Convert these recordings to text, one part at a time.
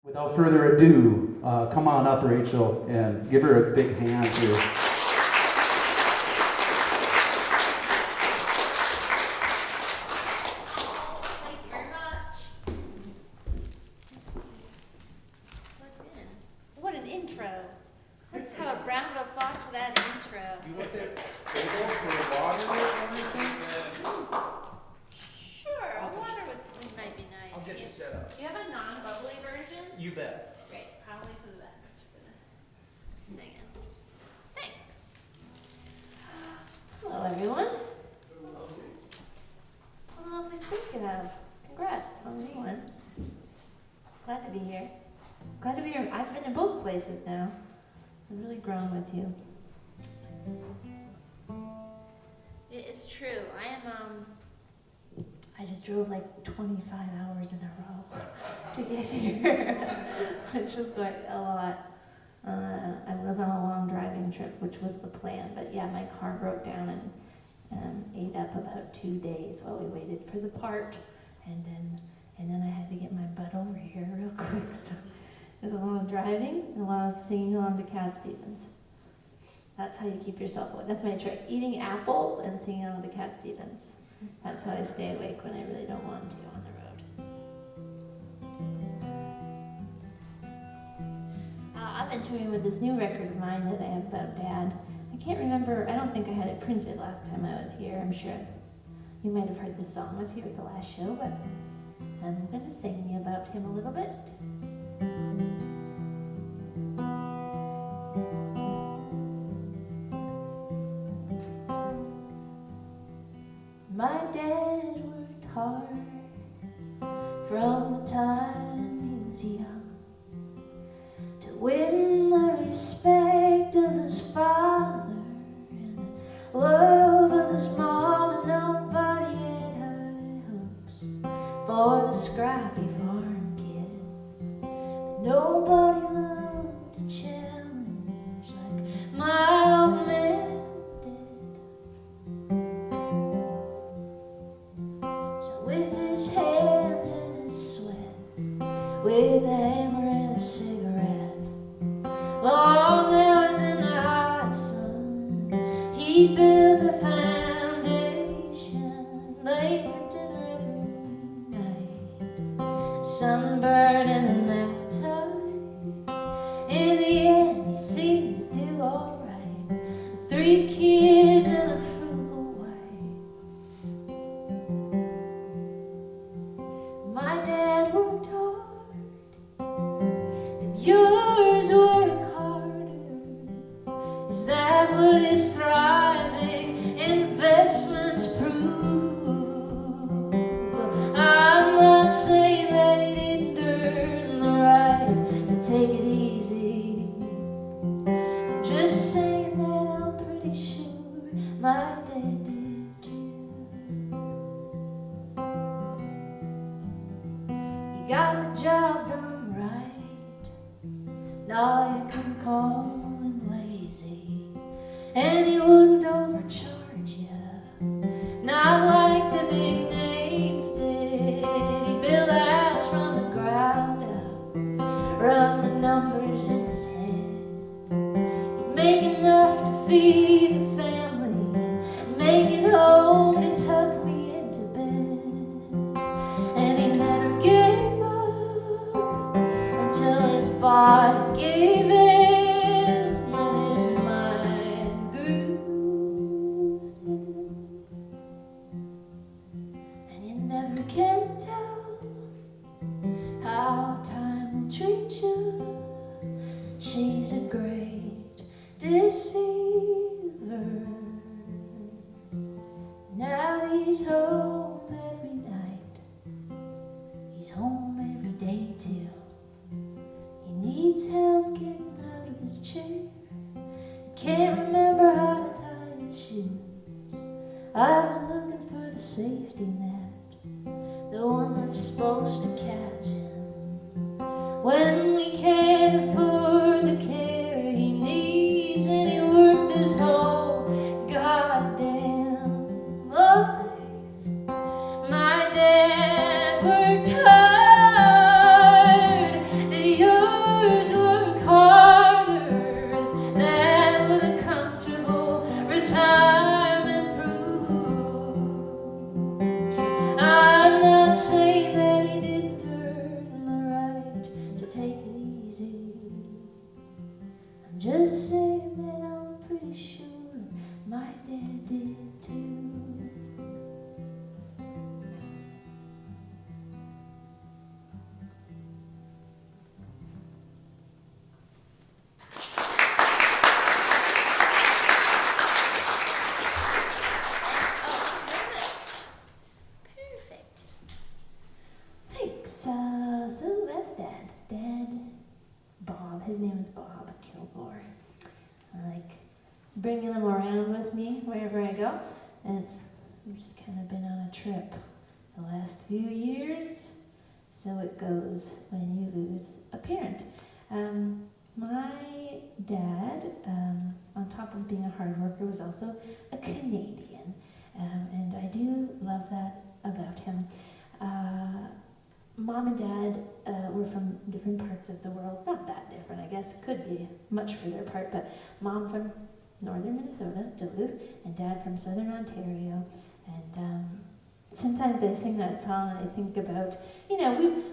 Without further ado, come on up, Rachel, and give her a big hand here. Thank you very much. What an intro. Let's have a round of applause for that intro. You want that table for the water or anything? Sure, a water would might be nice. I'll get you set up. Do you have a non-bubbly version? You bet. Great, probably for the best for the singing. Thanks. Hello, everyone. What a lovely space you have. Congrats on the new one. Glad to be here. Glad to be here. I've been in both places now. I've really grown with you. It is true. I just drove like 25 hours in a row to get here, which was quite a lot. I was on a long driving trip, which was the plan, but yeah, my car broke down and ate up about 2 days while we waited for the part, and then I had to get my butt over here real quick. So there's a lot of driving, a lot of singing along to Cat Stevens. That's how you keep yourself awake. That's my trick. Eating apples and singing along to Cat Stevens. That's how I stay awake when I really don't want to on the road. I've been touring with this new record of mine that I have about Dad. I can't remember, I don't think I had it printed last time I was here. I'm sure you might have heard the song if you were at the last show, but I'm going to sing about him a little bit. My dad worked hard from the time he was young to win the respect of his father and the love of his mom, and nobody had high hopes for the scrappy farm kid. But nobody loved a challenge like my old man. With his hands in his sweat, with a hammer and a cigarette, long hours in the hot sun, he built a foundation, late for dinner every night, sunburned and an appetite. In the end, he seemed to do all right. 3 kids and a frugal wife. My dad worked hard, did yours work harder? Is that what his thriving investments prove? I'm not saying that he didn't earn the right to take it easy. I'm just saying that I'm pretty sure my dad did too. Got the job done right. No, you couldn't call him lazy, and he wouldn't overcharge you, not like the big names did. He built a house from the ground up, run the numbers in his head. He'd make enough to feed the family, make it home and tuck me into bed, and he never gave until his body gave in and his mind grew thin. And you never can tell how time will treat you. She's a great deceiver. Now he's home every night. He's home every day too. He needs help getting out of his chair. Can't remember how to tie his shoes. I've been looking for the safety net, the one that's supposed to catch him when we can't afford the care he needs. And he worked his whole goddamn life. My dad worked hard. Did just saying that I'm pretty sure my dad did too. Thanks. So that's Dad. Dad Bob. His name is Bob Kilgour. I like bringing him around with me wherever I go. We've just kind of been on a trip the last few years. So it goes when you lose a parent. My dad, on top of being a hard worker, was also a Canadian. And I do love that about him. Mom and Dad were from different parts of the world. Not that different, I guess. Could be much further apart. But Mom from northern Minnesota, Duluth, and Dad from southern Ontario. And sometimes I sing that song and I think about,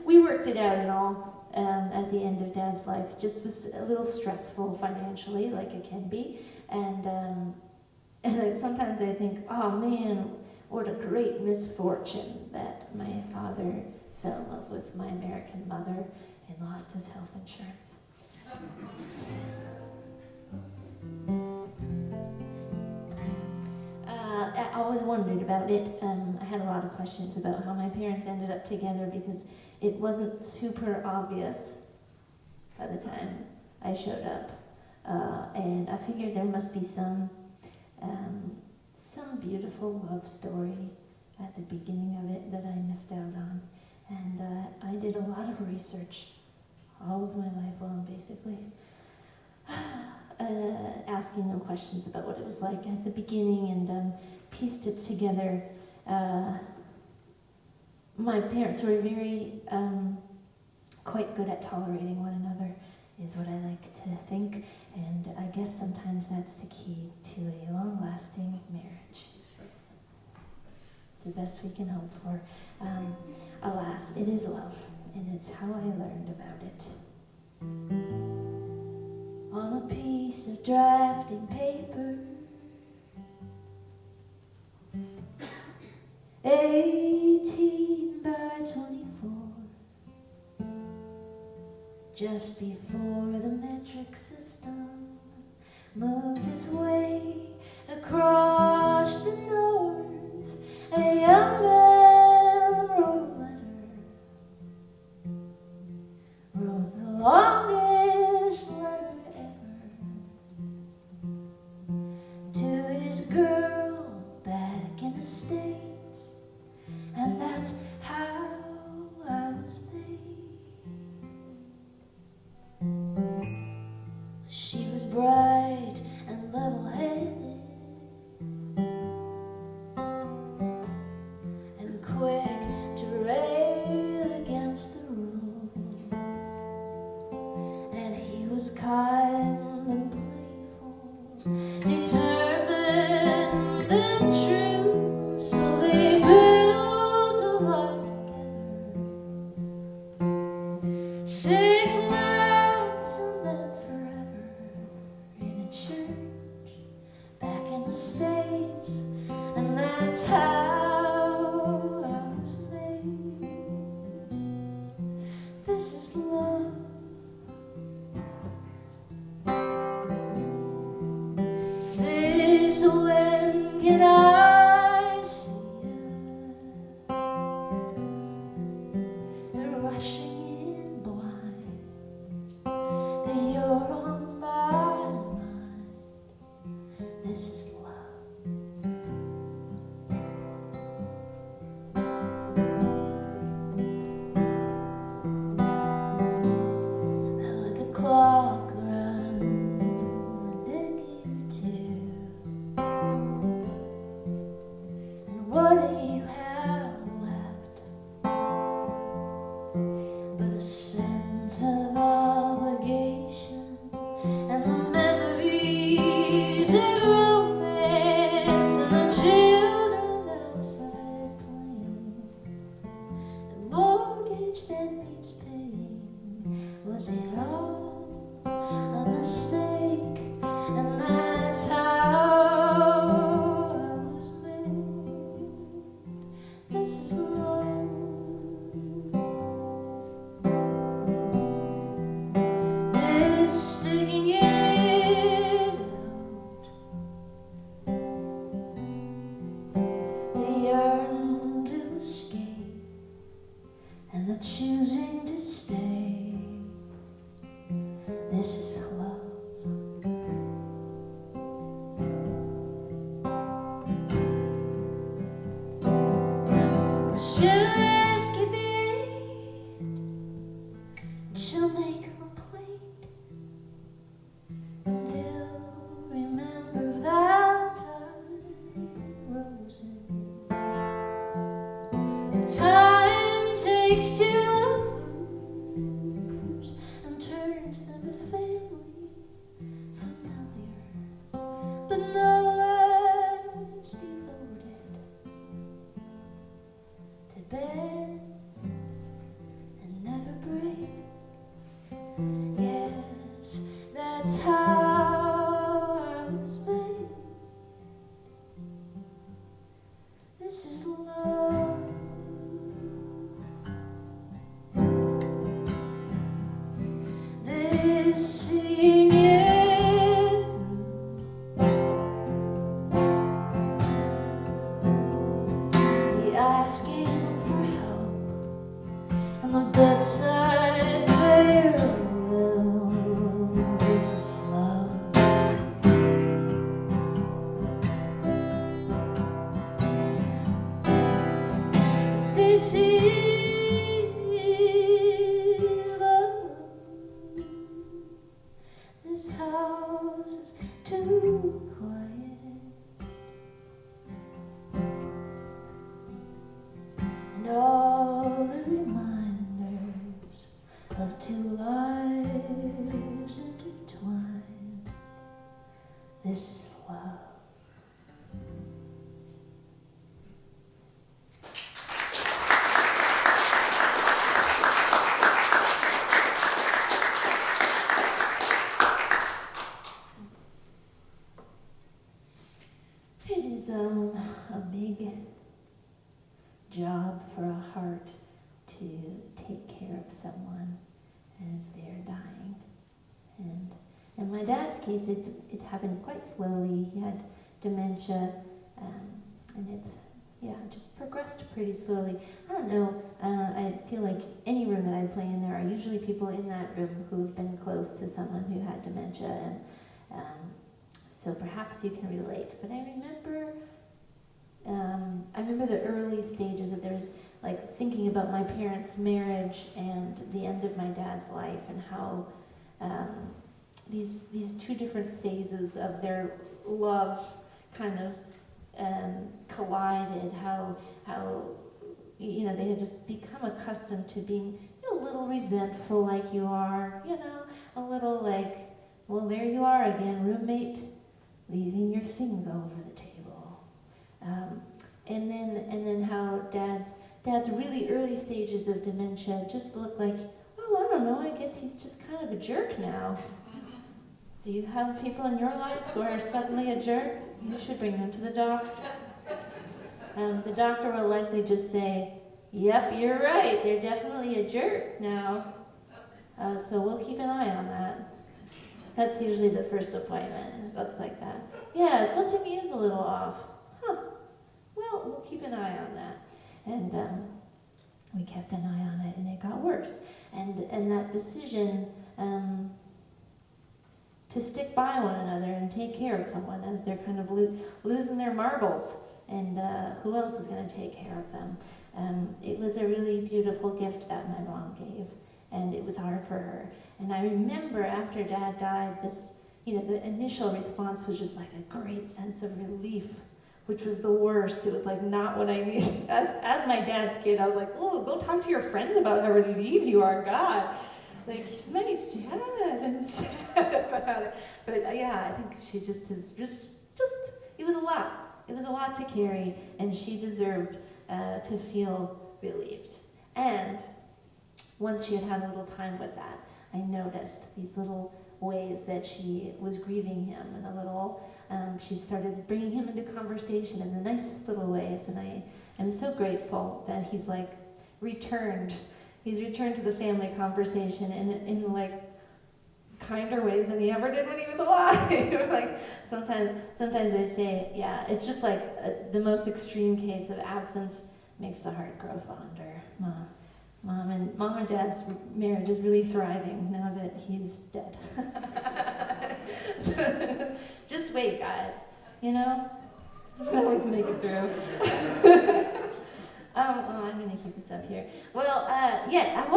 we worked it out and all at the end of Dad's life. Just was a little stressful financially, like it can be. And sometimes I think, oh man, what a great misfortune that my father fell in love with my American mother and lost his health insurance. I always wondered about it. I had a lot of questions about how my parents ended up together because it wasn't super obvious by the time I showed up. And I figured there must be some beautiful love story at the beginning of it that I missed out on. And I did a lot of research all of my life long, basically, asking them questions about what it was like at the beginning and pieced it together. My parents were very quite good at tolerating one another, is what I like to think, and I guess sometimes that's the key to a long-lasting marriage. It's the best we can hope for. Alas, it is love, and it's how I learned about it. On a piece of drafting paper, 18 by 24, just before the metric system moved its way across the north, a young man wrote a letter, wrote the longest letter ever to his girl back in the States, and that's how I was made. She was bright and level-headed and quick to rail against the rules, and he was kind and playful, determined and true. So they built a life together, 6 nights and then forever, in a church back in the States, and that's how I was made. This is love. This when can I see it? They're rushing in blind, that you're on my mind. This is love. I look at clock around a decade or two, and what do you have left but a sense of obligation and the memories of romance and the children outside playing, the mortgage that needs paying? Was it all a mistake? This is love. She'll ask if it ain't, and she'll make a complaint, and he'll remember Valentine roses. Time takes two lovers and turns them to family, familiar, but no less devoted, to bed and never break. Yes, that's how I was made. This is love. Seeing it through, the asking for help, and the bedside farewell. This is love. This is love. This house is too quiet, and all the reminders of two lives intertwined. This is love. It is a big job for a heart to take care of someone as they're dying. And in my dad's case, it happened quite slowly. He had dementia, and it's, just progressed pretty slowly. I don't know, I feel like any room that I play in, there are usually people in that room who've been close to someone who had dementia, and so perhaps you can relate. But I remember the early stages that there's like thinking about my parents' marriage and the end of my dad's life, and how these two different phases of their love kind of collided. How they had just become accustomed to being a little resentful, like you are, a little like, well, there you are again, roommate, leaving your things all over the table. And then how dad's really early stages of dementia just looked like, oh, I don't know, I guess he's just kind of a jerk now. Do you have people in your life who are suddenly a jerk? You should bring them to the doctor. The doctor will likely just say, yep, you're right, they're definitely a jerk now. So we'll keep an eye on that. That's usually the first appointment. It looks like that. Yeah, something is a little off. Well, we'll keep an eye on that. And we kept an eye on it, and it got worse. And that decision to stick by one another and take care of someone as they're kind of losing their marbles, and who else is going to take care of them? It was a really beautiful gift that my mom gave, and it was hard for her. And I remember after Dad died, the initial response was just like a great sense of relief, which was the worst. It was like not what I needed. As my dad's kid, I was like, oh, go talk to your friends about how relieved you are, God. Like, he's my dad. I'm sad about it. But I think she just is it was a lot. It was a lot to carry, and she deserved to feel relieved. And once she had a little time with that, I noticed these little ways that she was grieving him, and she started bringing him into conversation in the nicest little ways, and I am so grateful that he's returned to the family conversation in kinder ways than he ever did when he was alive. Sometimes they say, it's just the most extreme case of absence makes the heart grow fonder. Mom and Dad's marriage is really thriving now that but he's dead. So, just wait, guys. You know, you can always make it through. Well, I'm gonna keep this up here. Well, yeah, I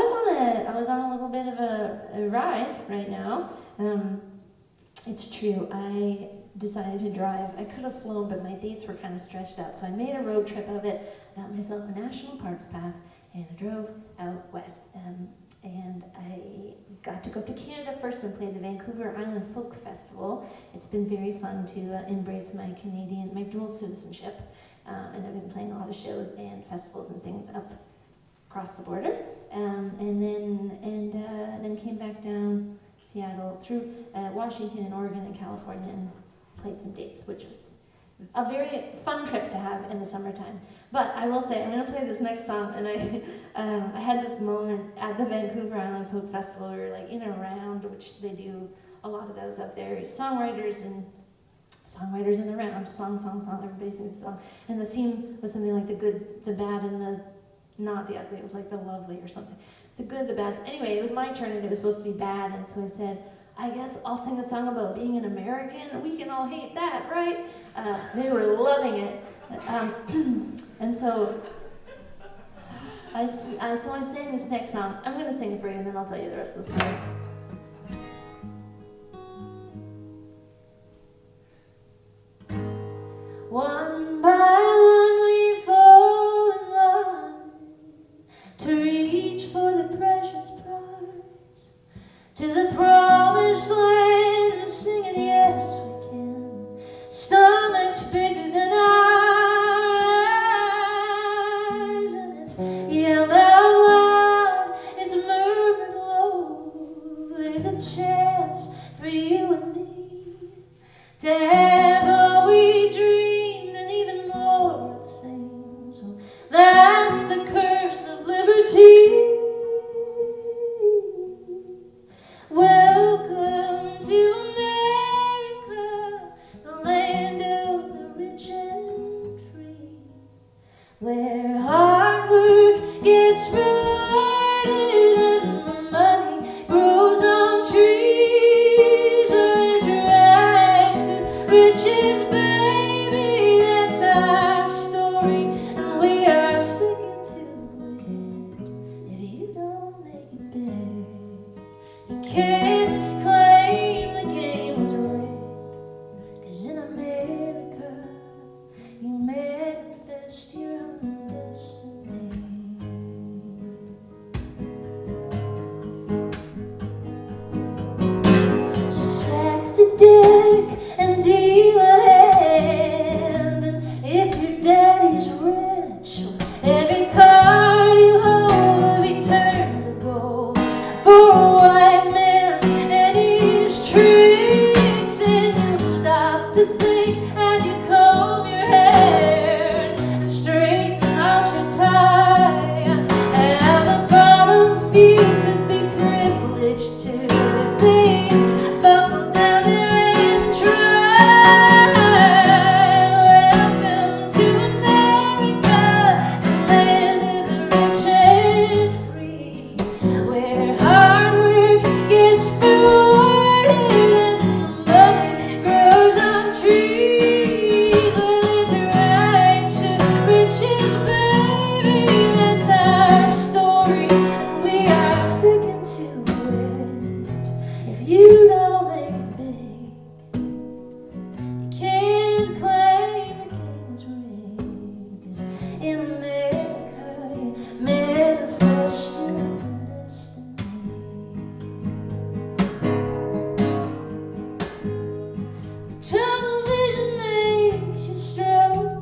was on a little bit of a ride right now. It's true. I decided to drive. I could have flown, but my dates were kind of stretched out, so I made a road trip of it. I got myself a national parks pass, and I drove out west. And I got to go to Canada first and play the Vancouver Island Folk Festival. It's been very fun to embrace my dual citizenship. And I've been playing a lot of shows and festivals and things up across the border. And then came back down Seattle through Washington and Oregon and California and played some dates, which was a very fun trip to have in the summertime. But I will say, I'm going to play this next song, and I had this moment at the Vancouver Island Folk Festival. We were like in a round, which they do a lot of those up there. Songwriters in the round, song, everybody sings a song. And the theme was something like the good, the bad, and the not the ugly. It was like the lovely or something. The good, the bad. Anyway, it was my turn, and it was supposed to be bad, and so I said, I guess I'll sing a song about being an American. We can all hate that, right? They were loving it. And so I sang this next song. I'm going to sing it for you, and then I'll tell you the rest of the story. One by one we fall in line to reach for the precious prize, to the promised land, and singing yes we can. Stomachs bigger than our eyes, and it's yelled out loud, it's murmured low. There's a chance for you and me to have all we dreamed and even more, it seems. So that's the curse of liberty. Welcome to America, the land of the rich and free, where hard work gets rewarded and the money grows on trees, where it rags to riches, baby, that's our story, and we are sticking to it. If you don't make it big, you can't claim the game was rigged, 'cause in America you manifest your own destiny. So stack the deck and deal a hand, and if your daddy's rich, every card you hold will be turned to gold for a white man and his tricks. And you'll stop to think as you comb your hair and straighten out your tie, how the bottom few could be privileged to think. Buckle down and try. Welcome to America, the land of the rich and free, where hard work gets rewarded and the money grows on trees, where it rights to riches, baby, that's our story, and we are sticking to it. If you don't make it big, you can't claim the game's rigged, 'cause in America you manifest your own destiny. Tunnel vision makes you stronger.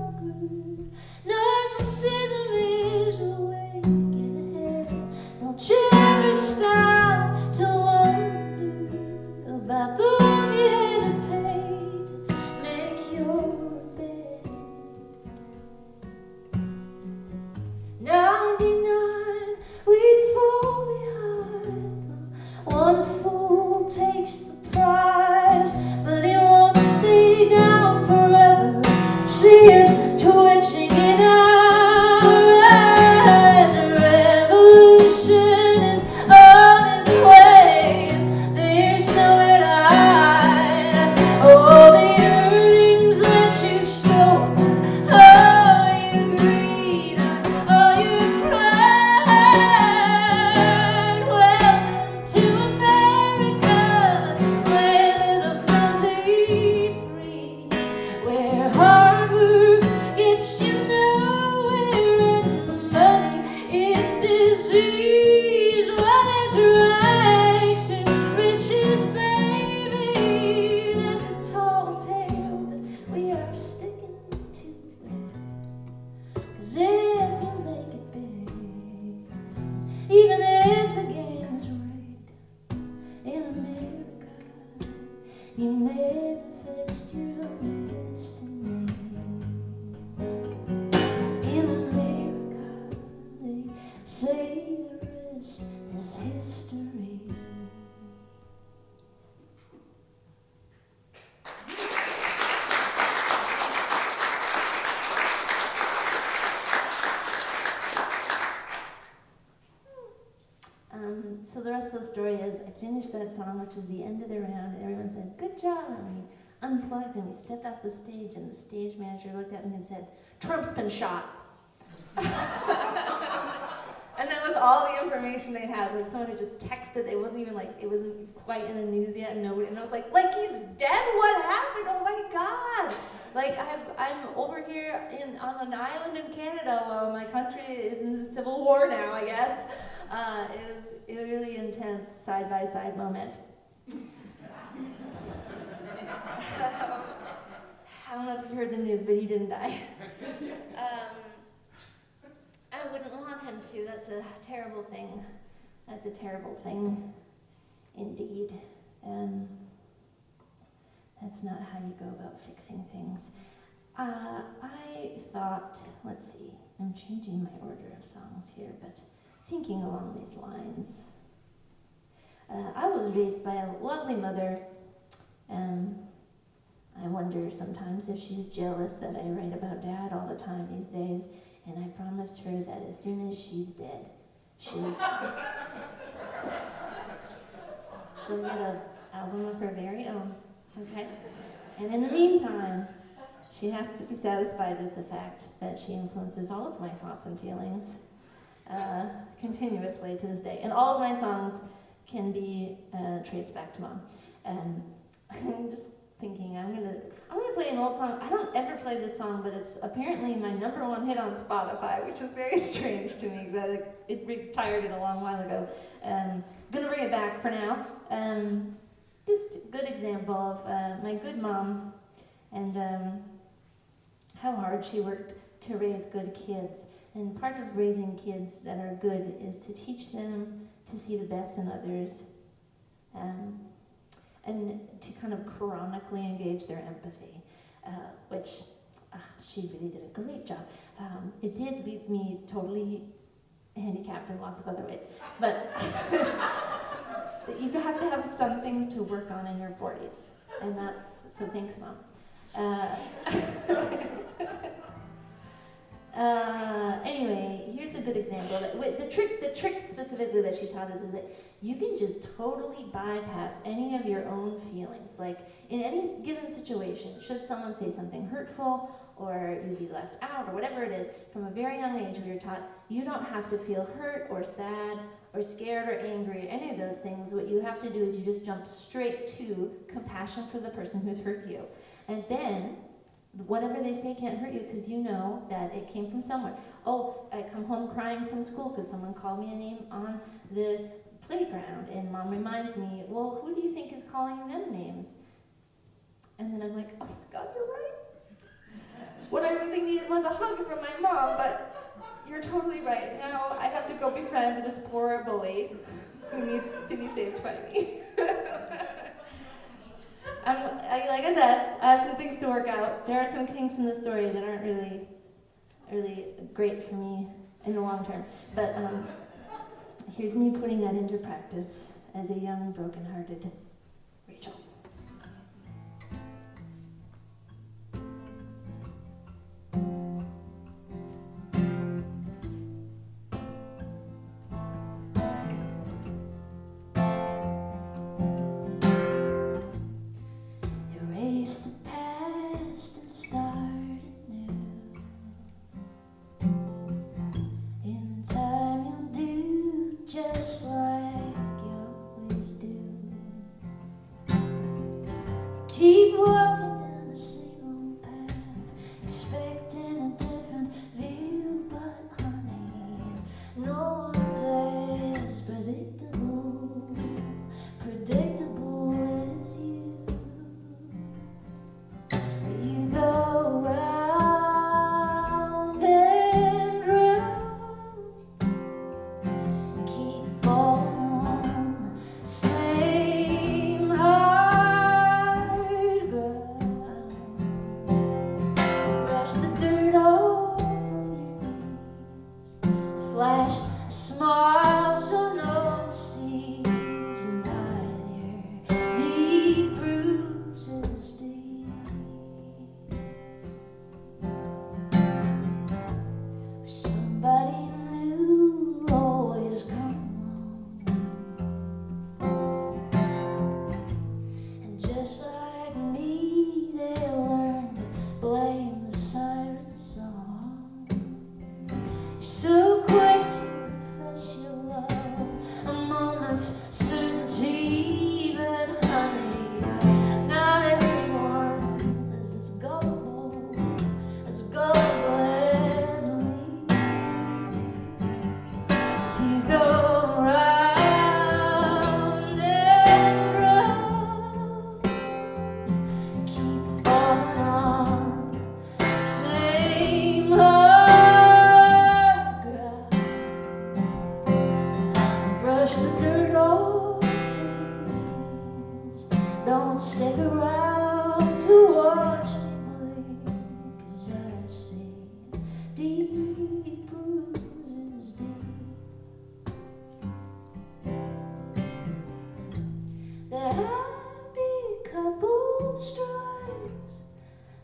Narcissism is the way to get ahead. Don't you ever stop to wonder about the ones you had to pay to make your bed. 99 we fall behind. One fool takes the prize, but he won't stay down forever. See it twitching in our eyes. A revolution is on its way. You manifest your own destiny. In America, they say the rest is history. So the rest of the story is I finished that song, which was the end of the round, and everyone said, good job, and we unplugged and we stepped off the stage, and the stage manager looked at me and said, Trump's been shot. And that was all the information they had. Like someone had just texted, it wasn't even like, it wasn't quite in the news yet, and I was like he's dead? What happened? Oh my God. Like I'm over here on an island in Canada while my country is in the Civil War now, I guess. It was a really intense side-by-side moment. I don't know if you heard the news, but he didn't die. I wouldn't want him to. That's a terrible thing. That's a terrible thing, indeed. That's not how you go about fixing things. I thought, let's see, I'm changing my order of songs here, but thinking along these lines. I was raised by a lovely mother. I wonder sometimes if she's jealous that I write about Dad all the time these days, and I promised her that as soon as she's dead, she'll get an album of her very own, okay? And in the meantime, she has to be satisfied with the fact that she influences all of my thoughts and feelings continuously to this day. And all of my songs can be traced back to Mom. I'm just thinking I'm gonna play an old song. I don't ever play this song, but it's apparently my #1 hit on Spotify, which is very strange to me because it retired it a long while ago. Gonna bring it back for now. Just a good example of my good mom and how hard she worked to raise good kids. And part of raising kids that are good is to teach them to see the best in others, and to kind of chronically engage their empathy, which she really did a great job. It did leave me totally handicapped in lots of other ways, but you have to have something to work on in your 40s, and so thanks, Mom. Anyway, here's a good example. The trick specifically that she taught us is that you can just totally bypass any of your own feelings. Like in any given situation, should someone say something hurtful or you be left out or whatever it is, from a very young age we were taught you don't have to feel hurt or sad or scared or angry or any of those things. What you have to do is you just jump straight to compassion for the person who's hurt you. And then whatever they say can't hurt you because you know that it came from somewhere. Oh, I come home crying from school because someone called me a name on the playground, and Mom reminds me, well, who do you think is calling them names? And then I'm like, oh my God, you're right. What I really needed was a hug from my mom, but you're totally right. Now I have to go befriend this poor bully who needs to be saved by me. Like I said, I have some things to work out. There are some kinks in the story that aren't really great for me in the long term. But here's me putting that into practice as a young, broken-hearted Rachel. Erase the past and start anew. In time you'll do just like you always do. Keep walking down the same old path, expecting a different view, but honey, no one's as predictable as you. You go round and round, keep falling on the same hard Don't stick around to watch me bleed, 'cause I've seen deep bruises deep. The happy couple strikes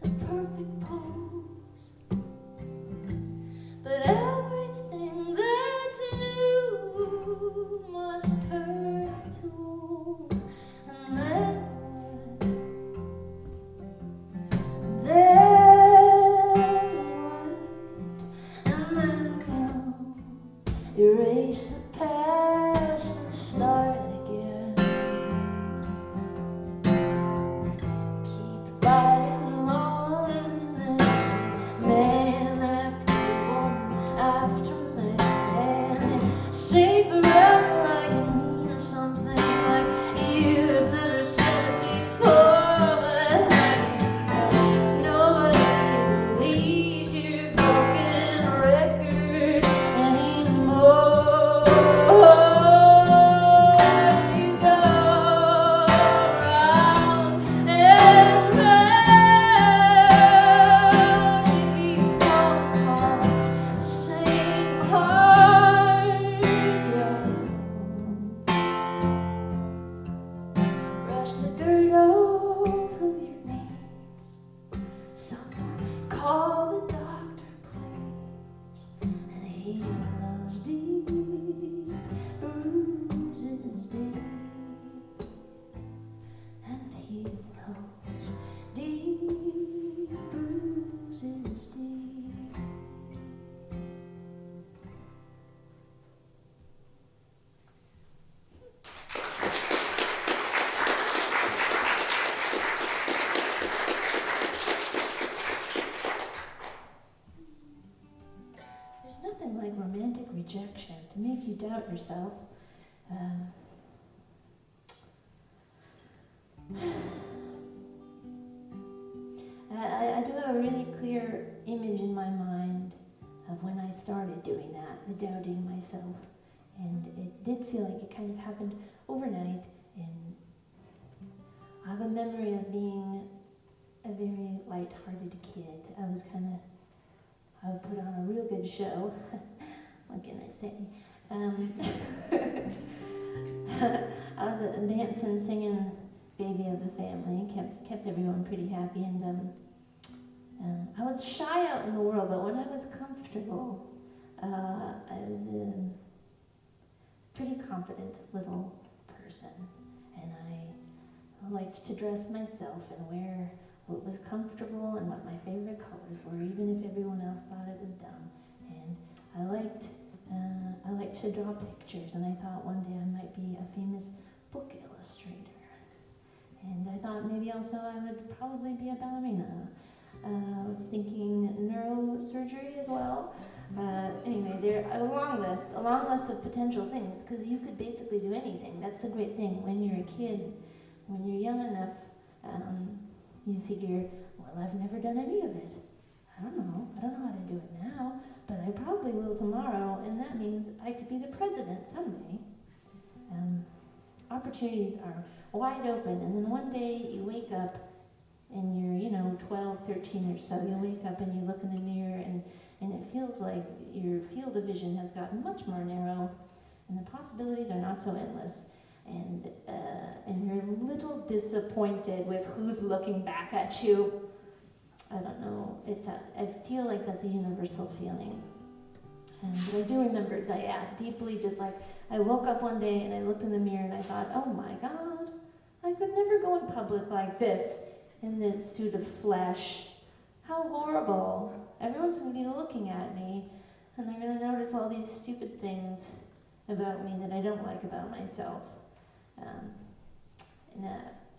a perfect pose, but everything that's new must turn to old. And then what? And then you'll erase the past and start again. Keep fighting loneliness with man after woman after man. And say forever like it means something, like you've never said it before. But nobody believes your broken record anymore. You go round and round, you keep falling apart, the same heart ground. Brush the dirt off of your knees. Someone call the doctor, please, and heal those deep bruises deep, and heal those deep bruises deep. There's nothing like romantic rejection to make you doubt yourself. I do have a really clear image in my mind of when I started doing that, the doubting myself. And it did feel like it kind of happened overnight. And I have a memory of being a very light-hearted kid. I would put on a real good show. What can I say? I was a dancing, singing baby of the family, kept everyone pretty happy, and I was shy out in the world, but when I was comfortable, I was a pretty confident little person, and I liked to dress myself and wear what was comfortable and what my favorite colors were, even if everyone else thought it was dumb. And I liked to draw pictures, and I thought one day I might be a famous book illustrator. And I thought maybe also I would probably be a ballerina. I was thinking neurosurgery as well. Anyway, there a long list of potential things, because you could basically do anything. That's the great thing. When you're a kid, when you're young enough, you figure, well, I've never done any of it. I don't know how to do it now, but I probably will tomorrow, and that means I could be the president someday. Opportunities are wide open, and then one day you wake up and you're, 12, 13 or so, you wake up and you look in the mirror and it feels like your field of vision has gotten much more narrow, and the possibilities are not so endless. And you're a little disappointed with who's looking back at you. I don't know if I feel like that's a universal feeling. But I do remember that, deeply, just like I woke up one day and I looked in the mirror and I thought, oh my God, I could never go in public like this, in this suit of flesh. How horrible. Everyone's going to be looking at me, and they're going to notice all these stupid things about me that I don't like about myself.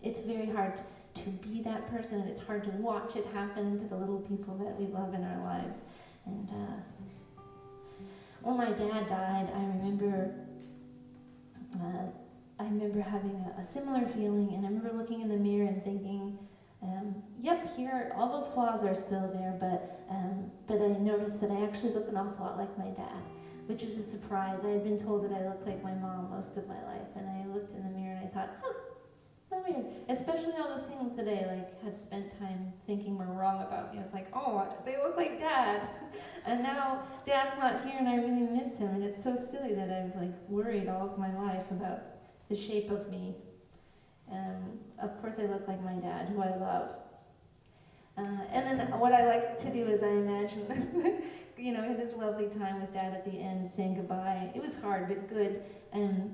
It's very hard to be that person, and it's hard to watch it happen to the little people that we love in our lives. And when my dad died, I remember having a similar feeling, and I remember looking in the mirror and thinking, yep, here, all those flaws are still there, but I noticed that I actually look an awful lot like my dad, which was a surprise. I had been told that I looked like my mom most of my life, and I looked in the mirror and I thought, oh yeah, tired, especially all the things that I had spent time thinking were wrong about me. I was like, oh, they look like Dad, and now Dad's not here, and I really miss him. And it's so silly that I've worried all of my life about the shape of me. Of course, I look like my dad, who I love. And then what I like to do is I imagine, we had this lovely time with Dad at the end, saying goodbye. It was hard, but good. And,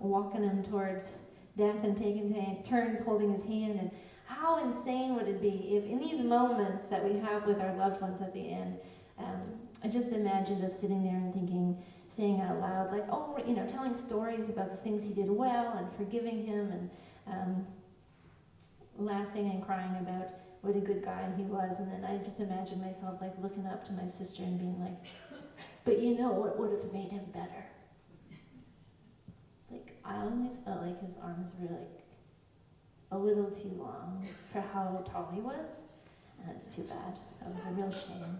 walking him towards death and taking turns holding his hand. And how insane would it be if in these moments that we have with our loved ones at the end, I just imagined us sitting there and saying out loud, telling stories about the things he did well and forgiving him and laughing and crying about what a good guy he was. And then I just imagined myself looking up to my sister and being like, but what would have made him better? I always felt like his arms were a little too long for how tall he was. And it's too bad. That was a real shame.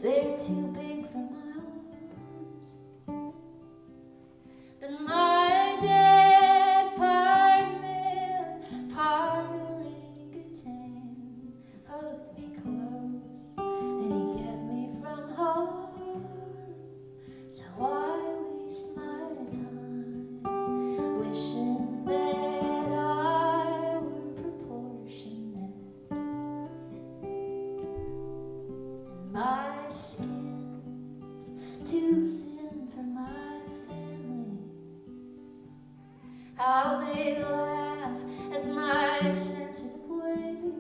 They're too big for my arms. But my dad, part man, part orangutan, hugged me close and he kept me from harm. So I waste my time wishing that I were proportionate. And my skin's too thin for my family. How they laugh at my sensitive ways.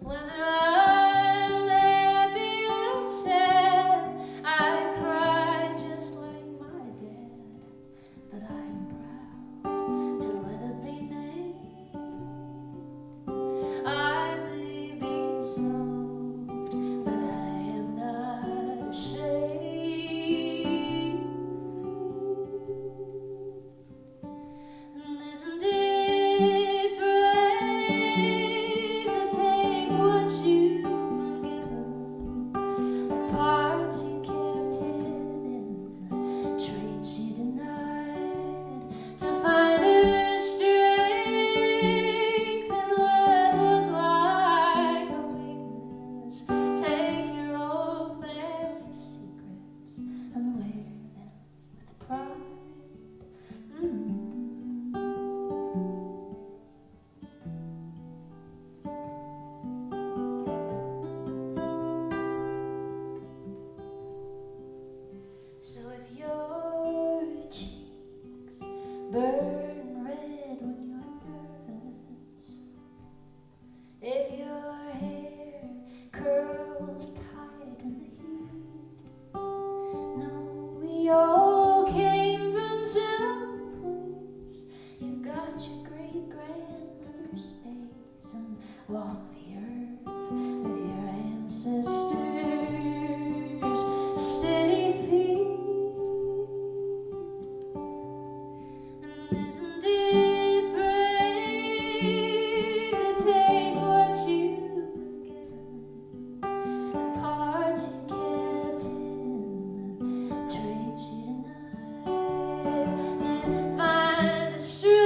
Whether I'm happy or sad, I cry just like my dad. But I'm proud to let it be named. I may be soft, but I am not ashamed. And isn't it brave to take what you've been given, the parts you kept hidden, the traits you denied, to find a strength in what looked like a weakness? Take your old family secrets and wear them with pride. So if your cheeks burn red when you're nervous, if your hair curls tight in the heat, no, we all came from someplace. You've got your great-grandmother's face and walk the earth with your ancestors' steady feet. And isn't it brave to take what you've been given, the parts you kept hidden, the traits you denied, to find the strength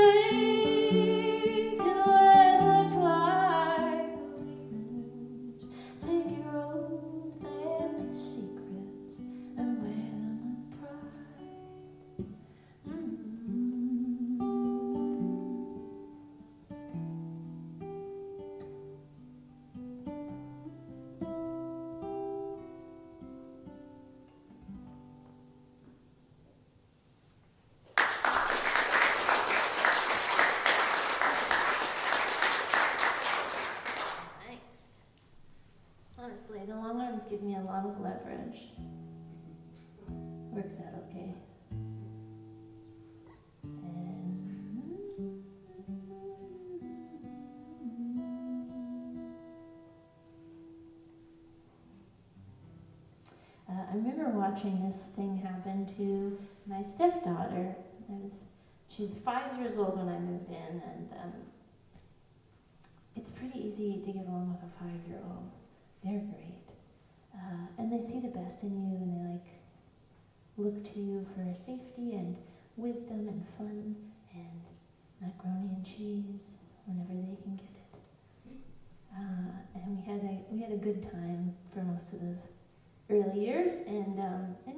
in what looked like a weakness? Take your old family secrets and wear them with pride. Thanks. Honestly, the long arms give me a lot of leverage. Works out okay. And watching this thing happen to my stepdaughter. She's 5 years old when I moved in, and it's pretty easy to get along with a 5-year-old. They're great. And they see the best in you, and they look to you for safety and wisdom and fun and macaroni and cheese whenever they can get it. And we had a good time for most of those early years, and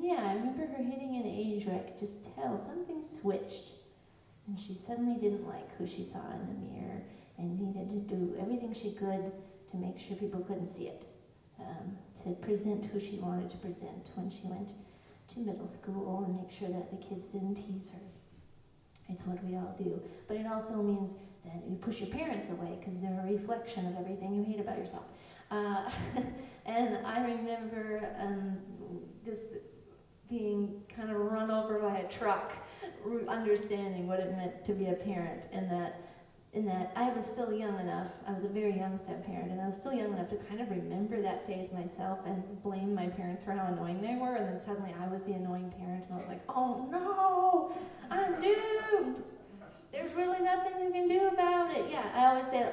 yeah, I remember her hitting an age where I could just tell something switched, and she suddenly didn't like who she saw in the mirror and needed to do everything she could to make sure people couldn't see it, to present who she wanted to present when she went to middle school and make sure that the kids didn't tease her. It's what we all do. But it also means that you push your parents away because they're a reflection of everything you hate about yourself. And I remember just being kind of run over by a truck, understanding what it meant to be a parent, in that I was still young enough, I was a very young step-parent, and I was still young enough to kind of remember that phase myself and blame my parents for how annoying they were, and then suddenly I was the annoying parent, and I was like, oh no, I'm doomed. There's really nothing you can do about it. Yeah, I always say,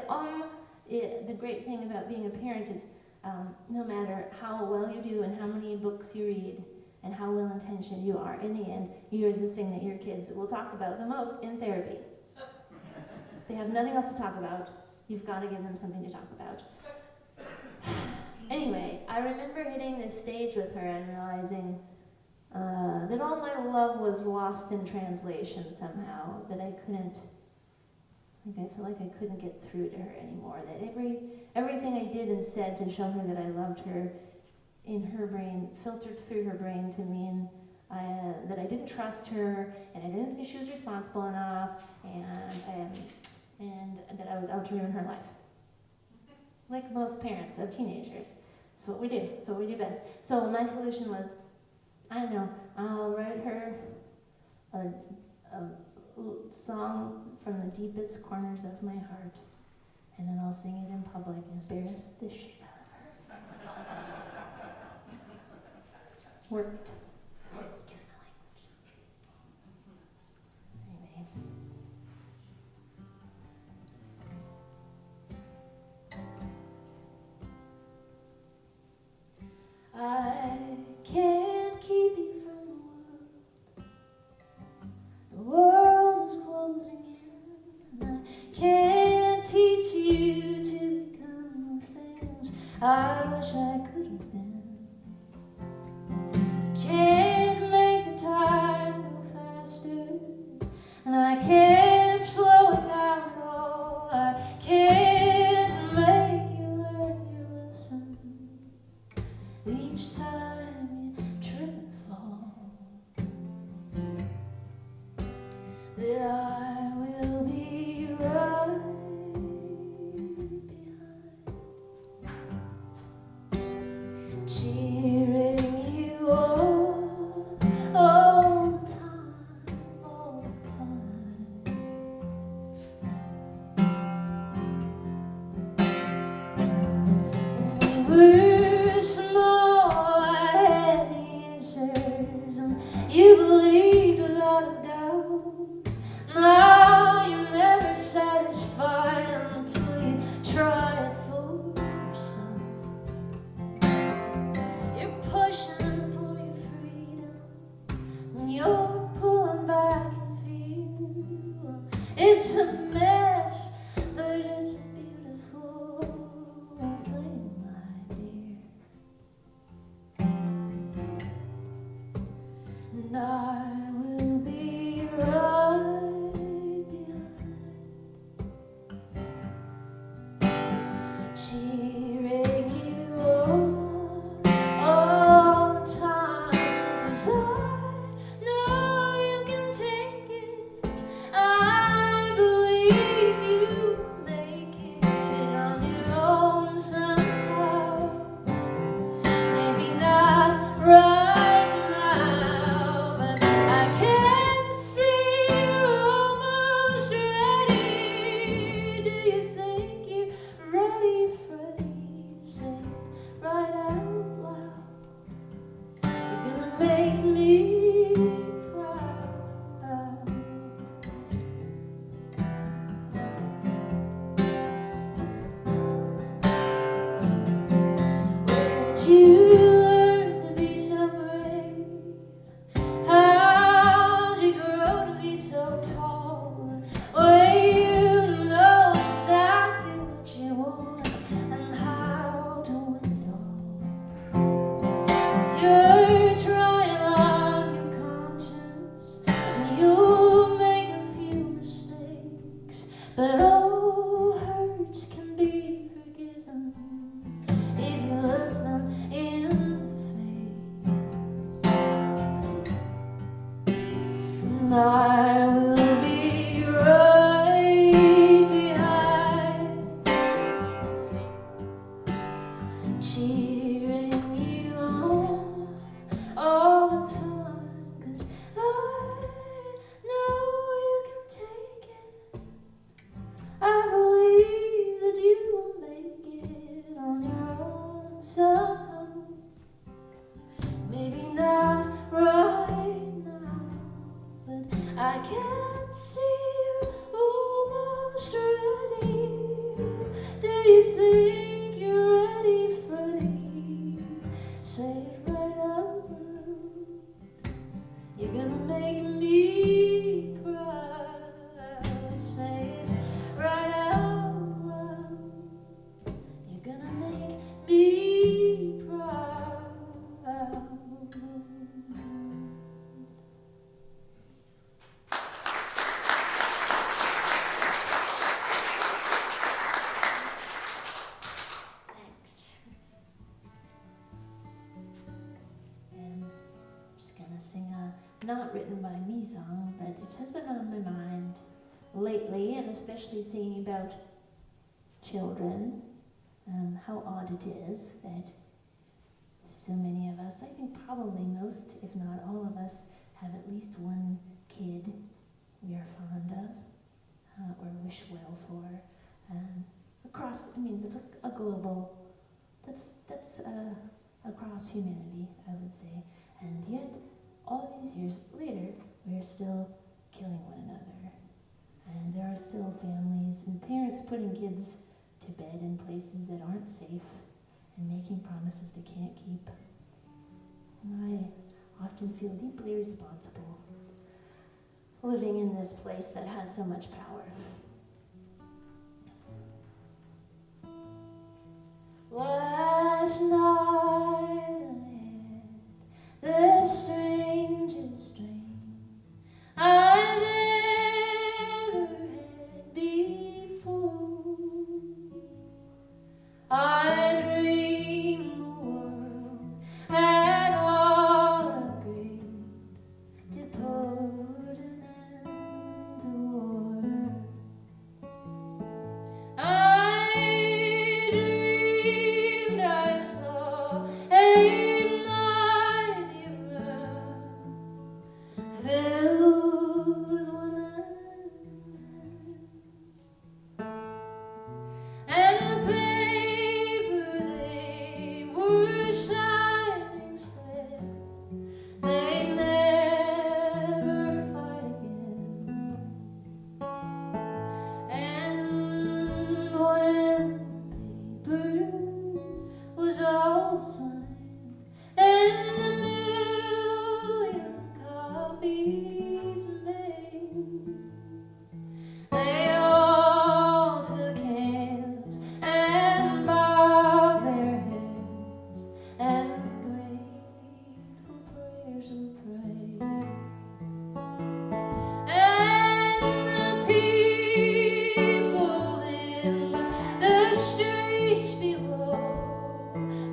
the great thing about being a parent is no matter how well you do and how many books you read and how well-intentioned you are, in the end, you're the thing that your kids will talk about the most in therapy. They have nothing else to talk about. You've got to give them something to talk about. Anyway, I remember hitting this stage with her and realizing that all my love was lost in translation somehow, that I felt like I couldn't get through to her anymore, that everything I did and said to show her that I loved her in her brain filtered through her brain to mean that I didn't trust her, and I didn't think she was responsible enough, and that I was out to ruin her life. Like most parents of teenagers. That's what we do. That's what we do best. So my solution was, I don't know, I'll write her a song from the deepest corners of my heart, and then I'll sing it in public and embarrass the shit out of her. Worked. Excuse my language. Anyway. I can't keep you from the world is closing in, and I can't teach you to become the things I wish I could have been. Can't make the time go faster, and I can't slow it down at all. I can't make you learn your lesson each time you trip and fall. That I will be right behind, cheering you on all the time, all the time. When we were small, I had the answers, and you believed without a doubt. Now you're never satisfied until you try it for yourself. You're pushing for your freedom, and you're pulling back in fear. It's a mess, but it's a beautiful thing, my dear. And I will be right behind, cheering you on all the time, 'cause I know you can take it. I believe you but all hurts can be forgiven if you look them in the face. And I will be right behind, cheering you on all the time, 'cause I know you can take it. I believe that you will make it on your own somehow. Maybe not right now, but I can see you almost ready. Do you think you're ready, Freddie? Say it right out loud. You're gonna make me proud. Say it right out loud. You're gonna make me proud. Thanks. And I'm just gonna sing a not written by me song, but it has been on my mind lately, and especially singing about children. How odd it is that so many of us, I think probably most, if not all of us, have at least one kid we are fond of or wish well for. Across, I mean, that's a global, that's across humanity, I would say. And yet, all these years later, we're still killing one another. And there are still families and parents putting kids to bed in places that aren't safe and making promises they can't keep. And I often feel deeply responsible living in this place that has so much power. Last night I had the strangest dream I've ever had before. I dreamed the world had all agreed to put an end to war. I dreamed I saw a mighty realm filled with women and men. And the paper they were shining said they'd never fight again. And when the paper was all signed and a million copies made, they all took hands and bowed their heads, and grateful prayers were prayed. And the people in the streets below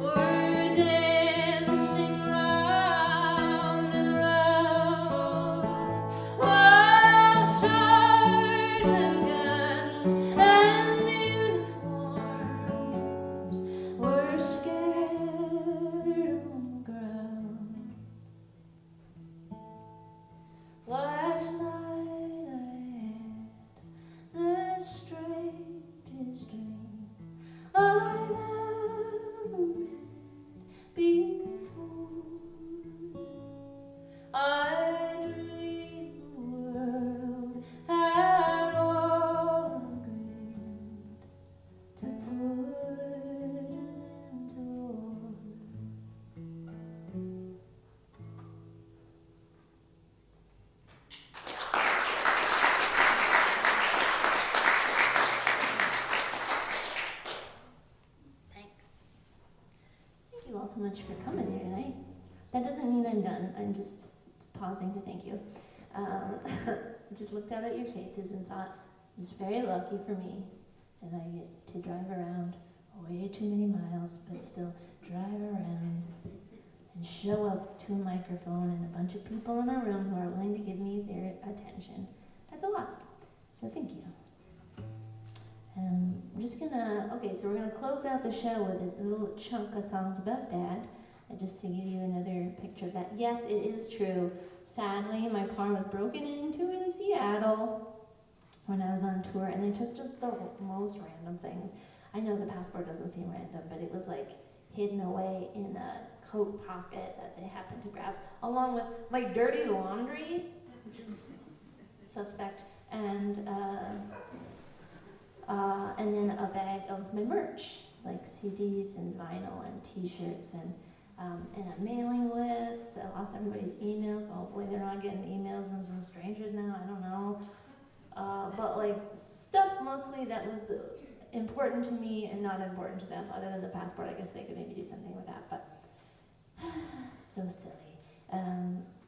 were dancing round and round, while swords and guns and uniforms were scattered on the ground. Last night I had the strangest dream I've ever had before. I dreamed the world had all agreed to put an end to war. Thanks. Thank you all so much for coming here tonight. That doesn't mean I'm done. I'm just pausing to thank you. I just looked out at your faces and thought, It's very lucky for me that I get to drive around way too many miles, but still drive around and show up to a microphone and a bunch of people in a room who are willing to give me their attention. That's a lot. So thank you. We're just gonna, so we're gonna close out the show with a little chunk of songs about Dad, just to give you another picture of that. Yes, it is true. Sadly, my car was broken into in Seattle when I was on tour, and they took just the most random things. I know the passport doesn't seem random, but it was like hidden away in a coat pocket that they happened to grab, along with my dirty laundry, which is suspect, and then a bag of my merch, like CDs and vinyl and T-shirts and a mailing list. I lost everybody's emails, so hopefully they're not getting emails from some strangers now, I don't know. But like stuff mostly that was important to me and not important to them, other than the passport. I guess they could maybe do something with that, but so silly.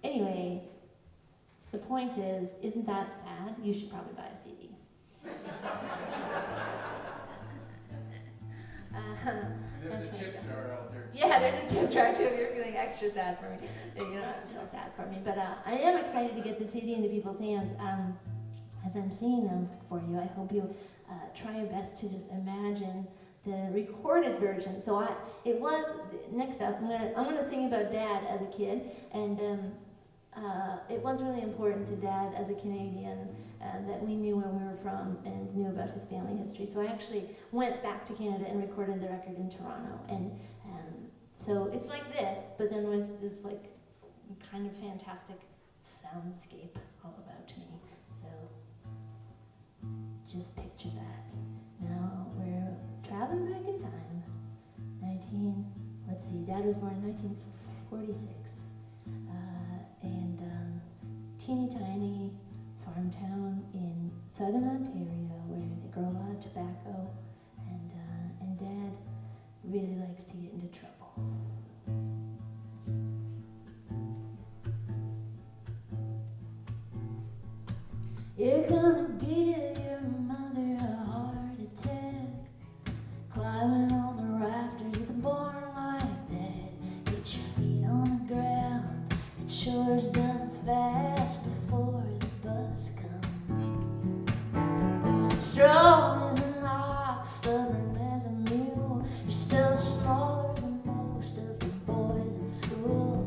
Anyway, the point is, isn't that sad? You should probably buy a CD. There's a chip jar out there. Yeah, there's a tip jar too if you're feeling extra sad for me. You don't have to feel sad for me. But I am excited to get the CD into people's hands. As I'm singing them for you, I hope you try your best to just imagine the recorded version. So next up, I'm gonna sing about Dad as a kid, and it was really important to Dad as a Canadian that we knew where we were from and knew about his family history. So I actually went back to Canada and recorded the record in Toronto, and so it's like this, but then with this like kind of fantastic soundscape all about me. So just picture that. Now we're traveling back in time. Dad was born in 1946. And teeny tiny farm town in southern Ontario where they grow a lot of tobacco, and Dad really likes to get into trouble. You're gonna give your mother a heart attack, climbing on the rafters of the barn like that. Get your feet on the ground, it sure's done fast before the bus comes. Strong as an ox, stubborn as a mule, you're still smaller than most of the boys at school.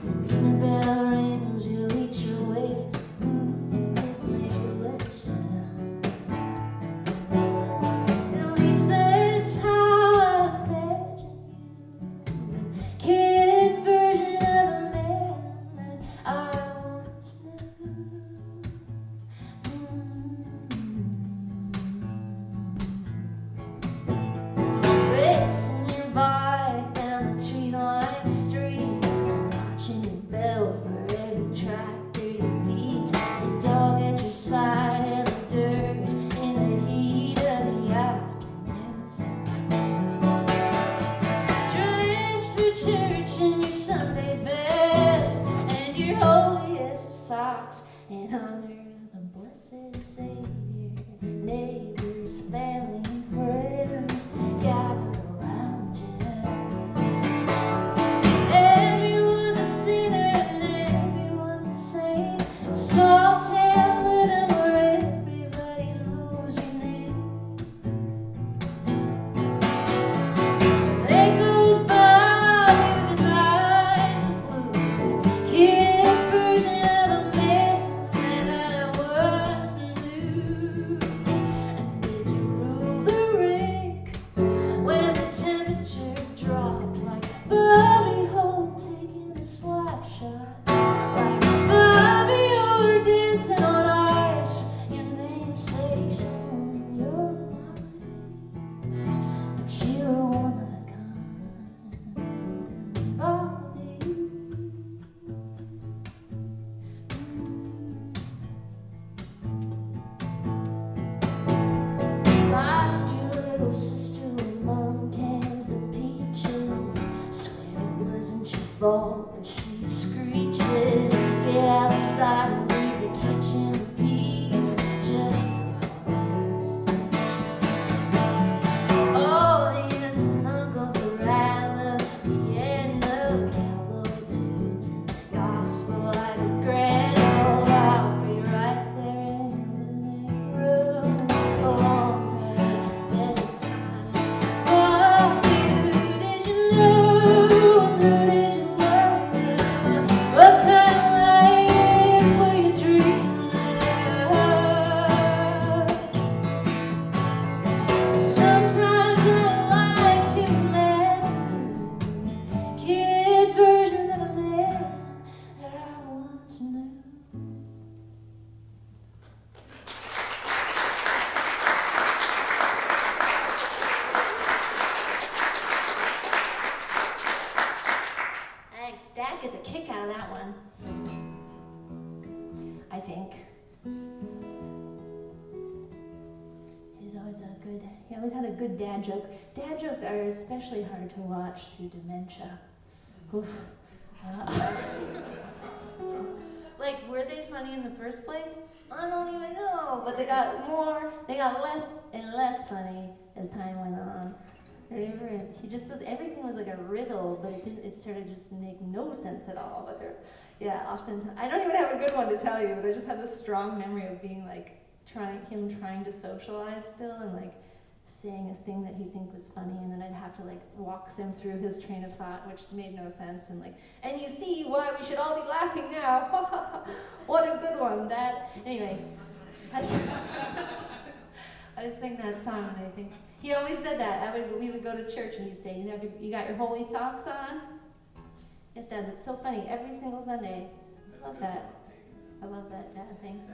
When dinner bell rings, you eat your way to food. At least that's how I imagine you, kid version of the man that I once knew. Racing your bike down the tree-lined street, watching your bell for every tractor you beat, your dog at your side in the dirt in the heat of the afternoon sun. Dressed for church in your Sunday best and your holiest socks in honor of the blessed Savior. Neighbors, family, and friends gather around you. Everyone's a sinner and everyone's a saint. Small town living where everybody knows your name. Day goes by with his eyes blue, the kid version of a man that I once knew. And did you rule He always had a good dad joke. Dad jokes are especially hard to watch through dementia. Oof. Like, were they funny in the first place? I don't even know, but they got less and less funny as time went on. Remember, everything was like a riddle, but it started just to make no sense at all. But oftentimes, I don't even have a good one to tell you, but I just have this strong memory of being like, trying to socialize still, and like saying a thing that he think was funny, and then I'd have to like walk them through his train of thought, which made no sense, and you see why we should all be laughing now. What a good one, Dad. Anyway, I sing that song, and I think he always said that. We would go to church, and he'd say, "You got your holy socks on?" Yes, Dad. That's so funny. Every single Sunday. I love that. I love that, Dad. Thanks.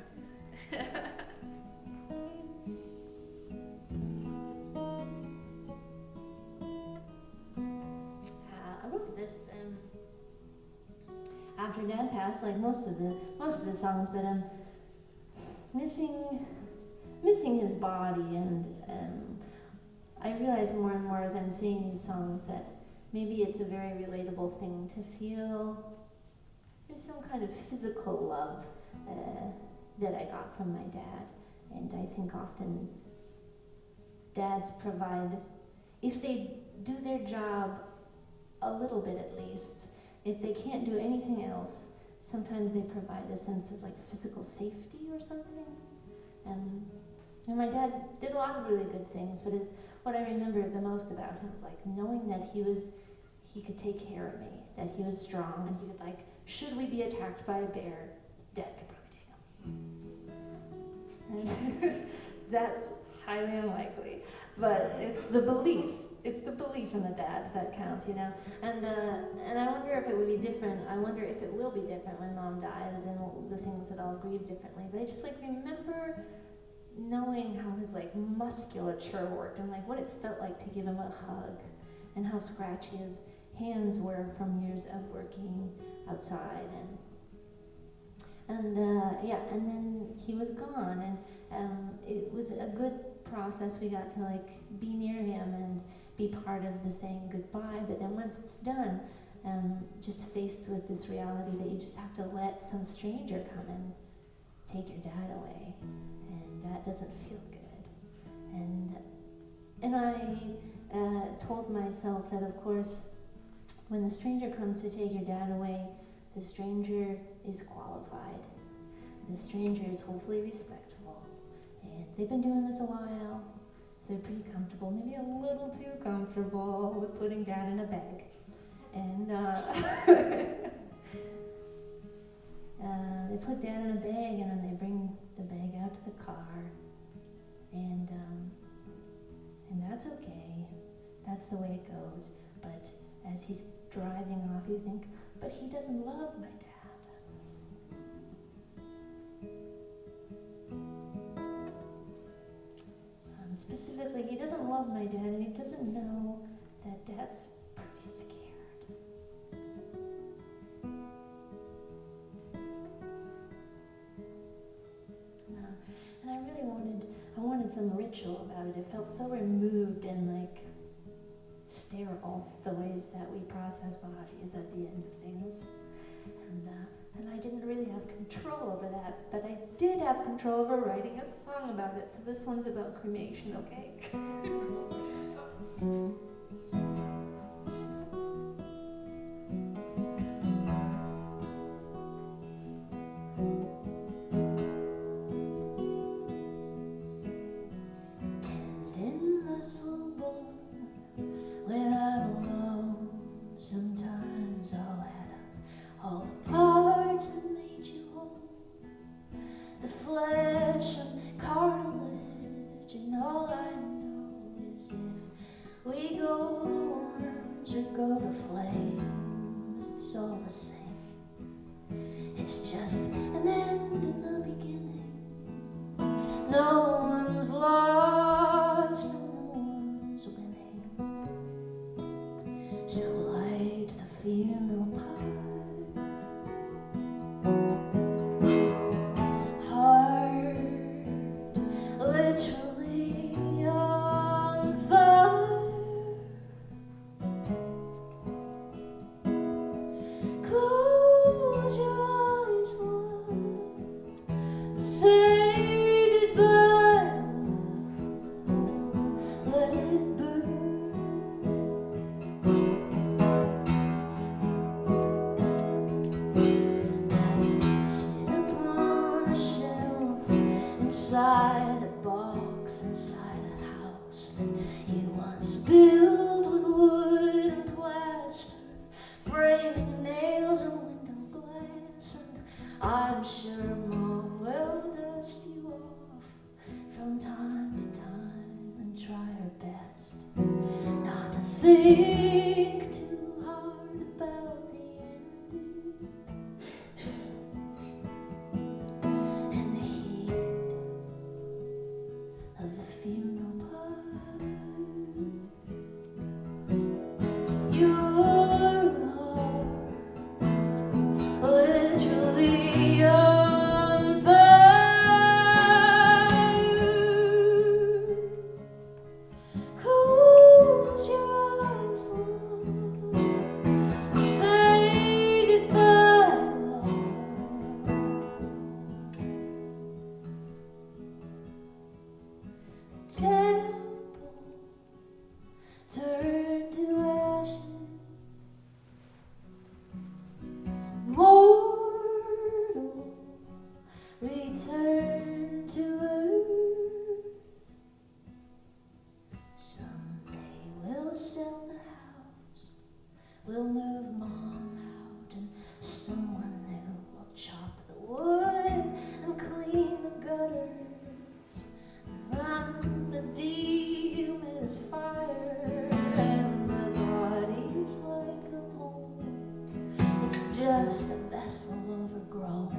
I wrote this after Dad passed, like most of the songs, but missing his body, and I realize more and more as I'm singing these songs that maybe it's a very relatable thing to feel. There's some kind of physical love that I got from my dad, and I think often dads provide, if they do their job a little bit at least, if they can't do anything else, sometimes they provide a sense of like physical safety or something. And my dad did a lot of really good things, but what I remember the most about him was like knowing that he could take care of me, that he was strong, and he could like, should we be attacked by a bear, Dad could probably take him. And that's highly unlikely, but it's the belief in the dad that counts, you know. And I wonder if it would be different. I wonder if it will be different when Mom dies, and the things that I'll grieve differently. But I just like remember knowing how his like musculature worked, and like what it felt like to give him a hug, and how scratchy his hands were from years of working outside, and then he was gone, and it was a good process. We got to like be near him and be part of the saying goodbye, but then once it's done, just faced with this reality that you just have to let some stranger come and take your dad away, and that doesn't feel good. And I told myself that, of course, when the stranger comes to take your dad away, the stranger is qualified. The stranger is hopefully respectful, and they've been doing this a while, so they're pretty comfortable, maybe a little too comfortable with putting Dad in a bag. And they put Dad in a bag, and then they bring the bag out to the car, and that's okay. That's the way it goes. But as he's driving off, you think, but he doesn't love my dad. Specifically, he doesn't love my dad, and he doesn't know that Dad's pretty scared. And I really wanted some ritual about it. It felt so removed and like sterile, the ways that we process bodies at the end of things. And I didn't really have control over that, but I did have control over writing a song about it, so this one's about cremation, okay? Tendon muscle bone, when I'm alone, sometimes I'll add up all the parts that made you whole, the flesh and cartilage, and all I know is if we go to worms or go to flames, it's all the same. It's just an end and a beginning. No one's lost and no one's winning. So light the funeral pyre. Heart literally cracks inside a house that he once built with wood and plaster, framing nails and window glass. And I'm sure Mom will dust you off from time to time and try her best not to think too hard about the ending and the heat of the funeral pyre. Your heart literally on fire. Close your eyes, love. Say goodbye, love. Temple turn to ashes. Mortal return to earth. Someday we'll sell the house, we'll move Mom out, and someone new will chop the wood and clean the gutters and run the dehumidifier, and the body's like a home. It's just a vessel overgrown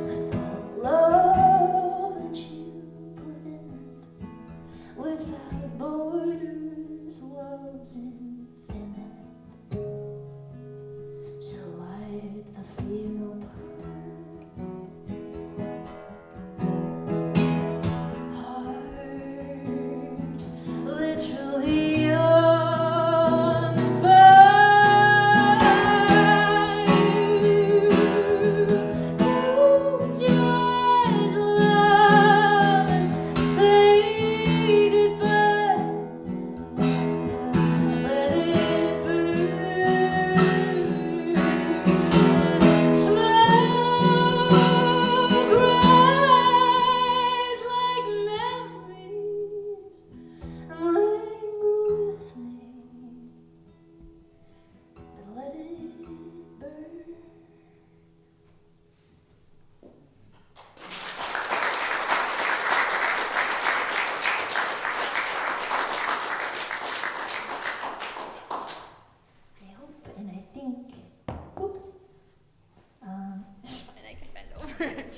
with all the love that you put in it. Without borders, love's infinite. So light the funeral pyre. Heart literally on fire. Close your eyes, love, and say goodbye. Let it burn. Smoke rise like memories and linger with me, but let it burn. I hope and I think, whoops, it's fine, I can bend over it.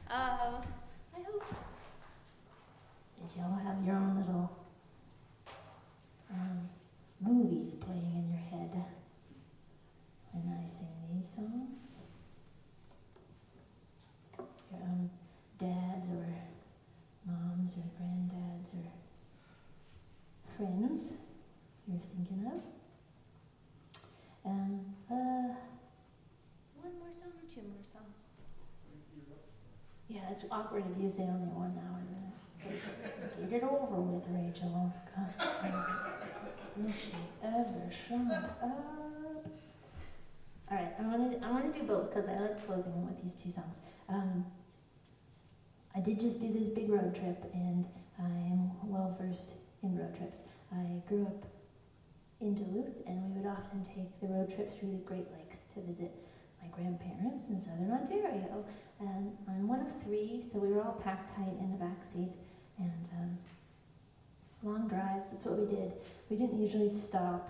I hope that y'all have your own little movies playing in your head when I sing these songs. Your own dads or moms or granddads or friends you're thinking of. One more song or two more songs? Yeah, it's awkward if you say only one now, isn't it? It's like, get it over with, Rachel. God, is she ever shut up? All right, I want to do both because I like closing them with these two songs. I did just do this big road trip, and I am well versed in road trips. I grew up in Duluth, and we would often take the road trip through the Great Lakes to visit my grandparents in southern Ontario. And I'm one of three, so we were all packed tight in the back seat, and long drives, that's what we did. We didn't usually stop,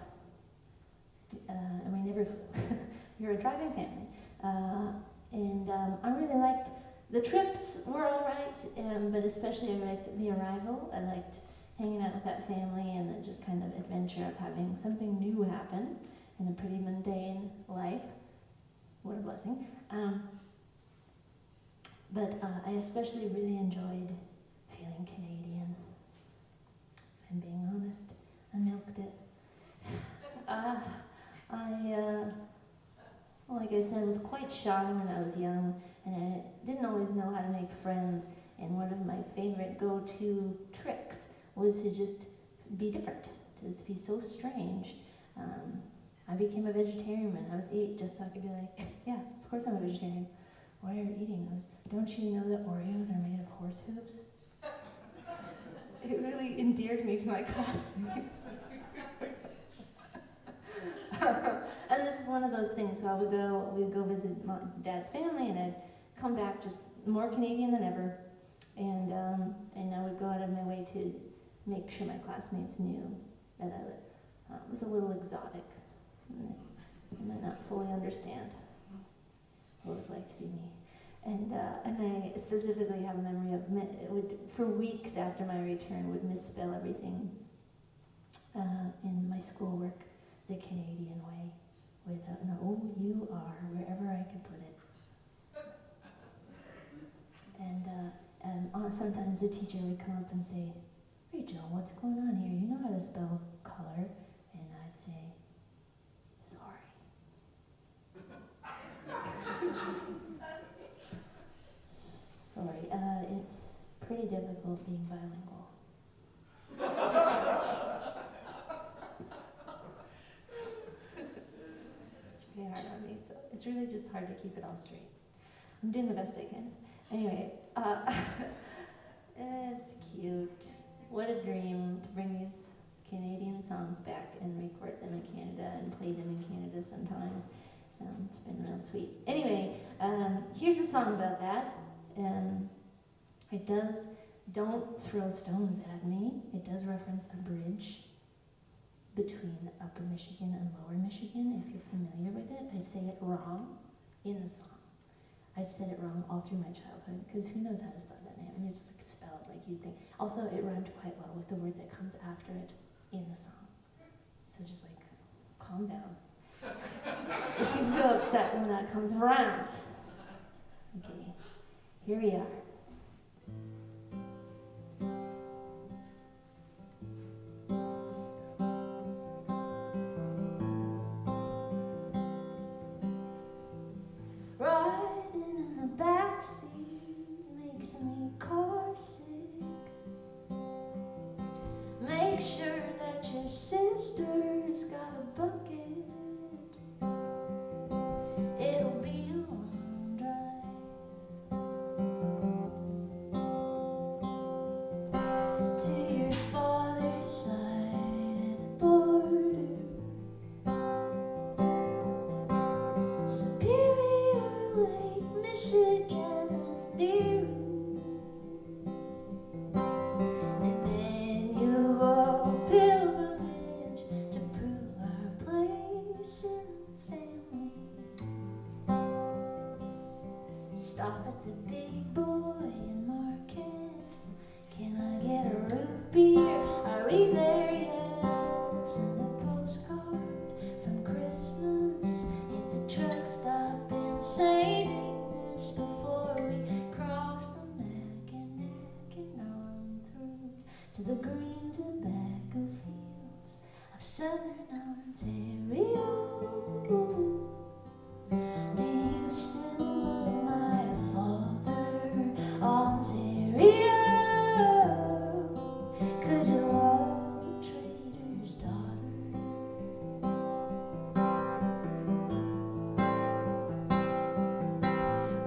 and we never flew. We were a driving family. I really liked, the trips were all right, but especially I liked the arrival. I liked hanging out with that family and the just kind of adventure of having something new happen in a pretty mundane life. What a blessing. But I especially really enjoyed feeling Canadian. If I'm being honest, I milked it. Like I said, I was quite shy when I was young, and I didn't always know how to make friends. And one of my favorite go-to tricks was to just be different, to just be so strange. I became a vegetarian when I was 8, just so I could be like, yeah, of course I'm a vegetarian. Why are you eating those? Don't you know that Oreos are made of horse hooves? it really endeared me to my classmates. And this is one of those things. So we'd go visit my dad's family, and I'd come back just more Canadian than ever, and I would go out of my way to make sure my classmates knew that I was a little exotic, and I might not fully understand what it was like to be me. And I specifically have a memory of for weeks after my return would misspell everything in my schoolwork the Canadian way, with an O-U-R wherever I could put it. And sometimes the teacher would come up and say, "Rachel, what's going on here? You know how to spell color?" And I'd say, "Sorry." Sorry, it's pretty difficult being bilingual. It's pretty hard on me, so it's really just hard to keep it all straight. I'm doing the best I can. Anyway, it's cute. What a dream to bring these Canadian songs back and record them in Canada and play them in Canada sometimes. It's been real sweet. Anyway, here's a song about that. It does, "Don't Throw Stones at Me." It does reference a bridge between Upper Michigan and Lower Michigan, if you're familiar with it. I say it wrong in the song. I said it wrong all through my childhood, because who knows how to spell that name? I mean, it's just like spelled like you'd think. Also, it rhymed quite well with the word that comes after it in the song. So just like, calm down. If you feel upset when that comes around. Okay, here we are. Riding in the backseat makes me car sick. Make sure that your sister's got a bucket. It'll be a long drive to your father's side of the border. Superior, Lake Michigan, and Erie. An annual pilgrimage to prove our place in the family. Stop at the Big Boy in Marquette. Can I get a root beer? Are we there yet? Send a postcard from Christmas. Hit the truck stop in St. Ignace before we cross the Mackinac and on through to the green tobacco fields of southern Ontario. Do you still love my father, Ontario? Could you love a trader's daughter?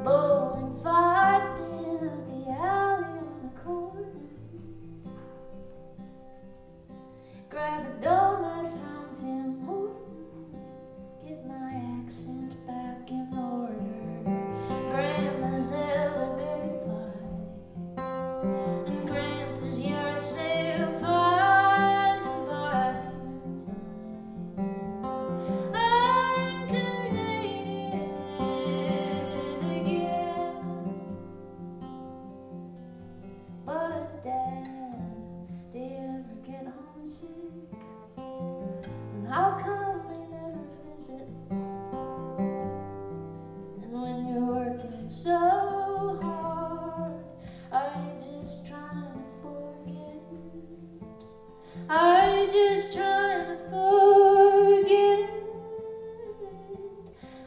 Bowling 5 down the alley on the corner. Grab a donut from Tim Hortons. Get my accent back in order. Grandma's elderberry pie and Grandpa's yard sale finds and by the time I'm Canadian again. But Dad, do you ever get homesick? And how come they never visit? And when you're working so hard, are you just trying to forget? Are you just trying to forget?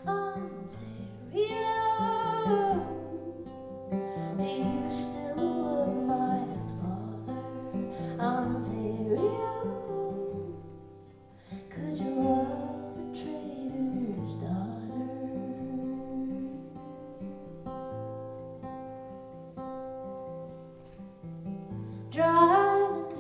Ontario, do you still love my father, Ontario? Could you love a trader's daughter? Driving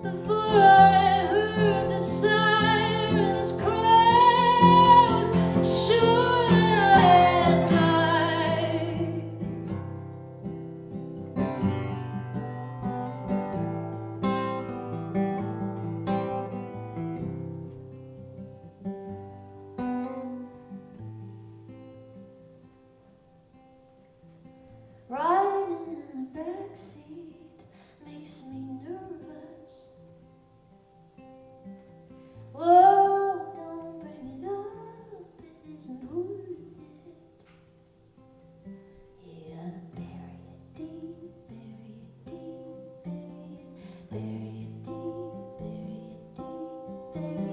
before I heard the sirens cry. I was sure that I had died. Riding in the backseat makes me nervous. Whoa, don't bring it up, it isn't worth it. You gotta bury it deep, bury it deep, bury it deep, bury it deep, bury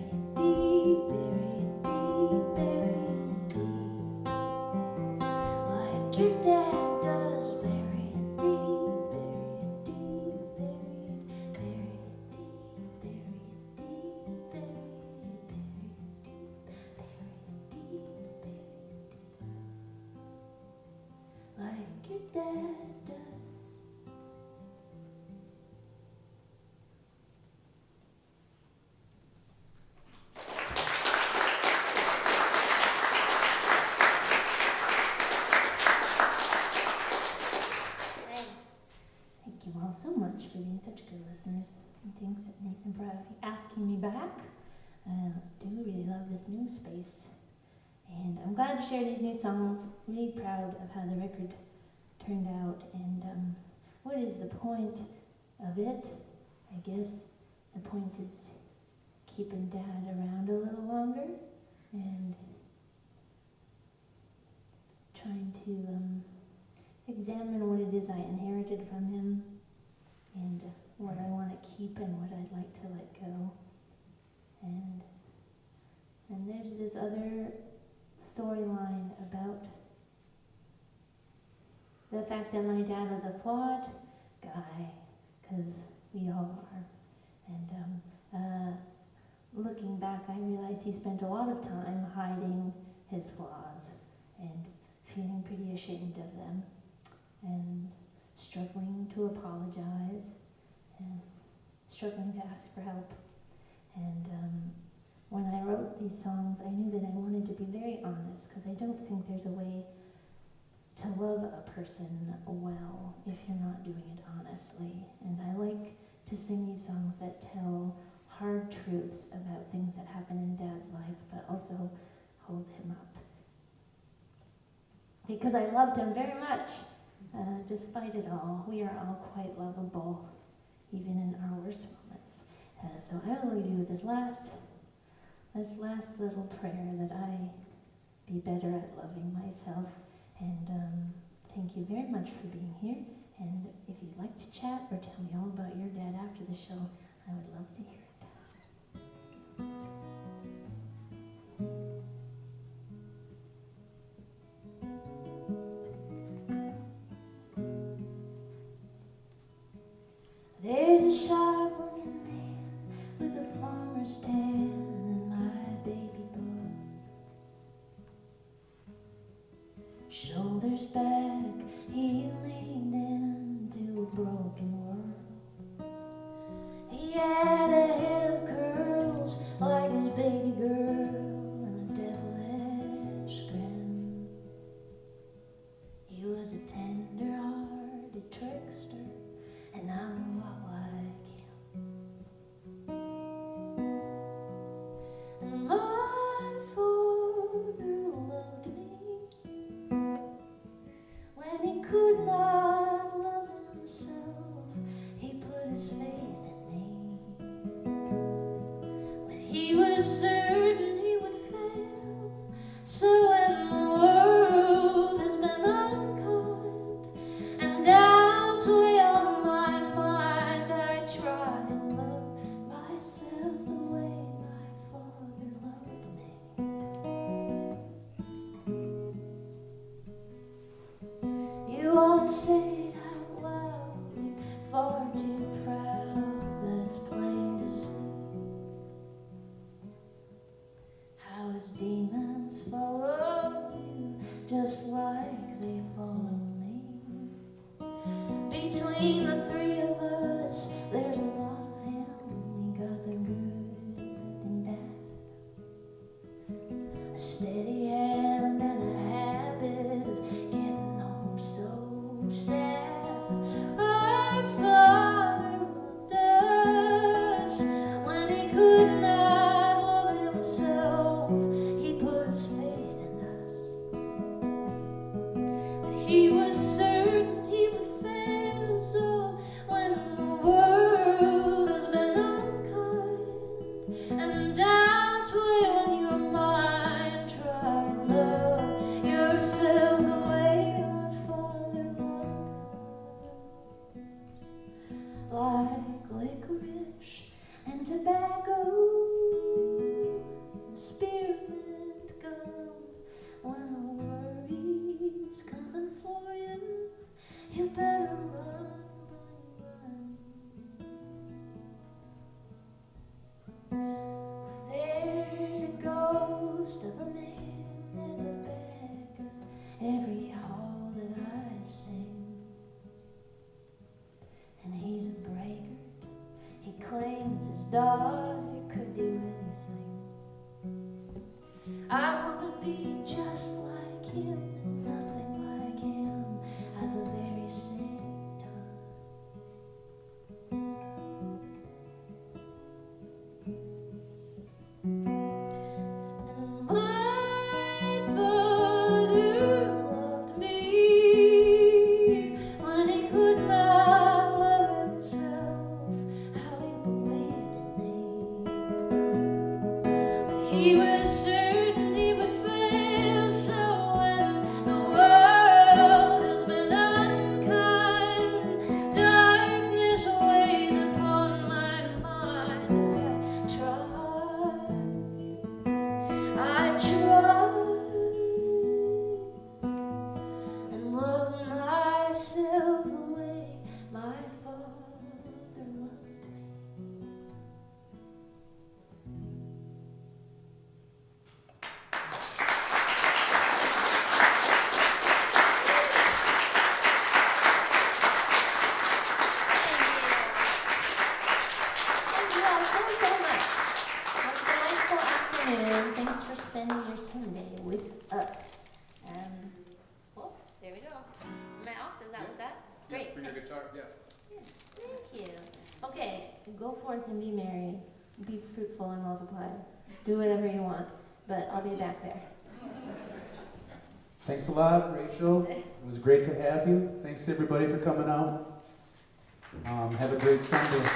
it deep, bury it deep, bury it deep, like your dad does. Bury it deep, bury it deep, bury it deep, bury it deep, bury it deep, like your dad does. Thanks. Thank you all so much for being such good listeners. And thanks, Nathan, for asking me back. I do really love this new space. And I'm glad to share these new songs. Really proud of how the record turned out. And what is the point of it? I guess the point is keeping Dad around a little longer and trying to examine what it is I inherited from him and what I want to keep and what I'd like to let go. And there's this other storyline about the fact that my dad was a flawed guy, because we all are. And looking back, I realized he spent a lot of time hiding his flaws and feeling pretty ashamed of them and struggling to apologize and struggling to ask for help. And when I wrote these songs, I knew that I wanted to be very honest, because I don't think there's a way to love a person well if you're not doing it honestly. And I like to sing these songs that tell hard truths about things that happen in Dad's life, but also hold him up. Because I loved him very much, despite it all. We are all quite lovable, even in our worst moments. So I only do this last little prayer that I be better at loving myself. And thank you very much for being here. And if you'd like to chat or tell me all about your dad after the show, I would love to hear it. There's a sharp-looking man with a farmer's tan in my baby book. Shoulders back, he leaned into a broken world. He had a head of curls like his baby girl and a devilish grin. He was a tender-hearted trickster, and I'm a lot like him. And my father loved me when he could not love himself. He put his faith in me when he was certain he would fail. So when the world has been unkind and doubts weigh on my mind, I try and love myself the way my father loved me. You won't say it out loud, you're far too proud, but it's plain to see how his demons follow you just like they follow me. Between the three of us, there's a lot hash and tobacco and spearmint gum. When the worry's coming for you, you better run, run, run. There's a ghost of a man at the back of every hall that I sing, and he's a braggart. He claims his daughter could do anything. I wanna be just like him and nothing like him at the very same time. And my father loved me when he could not love himself. How he believed in me. He was certain he would fail. So when the world has been unkind and darkness weighs upon my mind, I try and love myself the way my father loved me. Thank you all so much. Have a delightful afternoon. Thanks for spending your Sunday with us. Oh, there we go. Am I off? Was that? Great. For your thanks. guitar, yeah. Yes, thank you. Okay, go forth and be merry. Be fruitful and multiply. Do whatever you want, but I'll be back there. Thanks a lot, Rachel. It was great to have you. Thanks everybody for coming out. Have a great Sunday.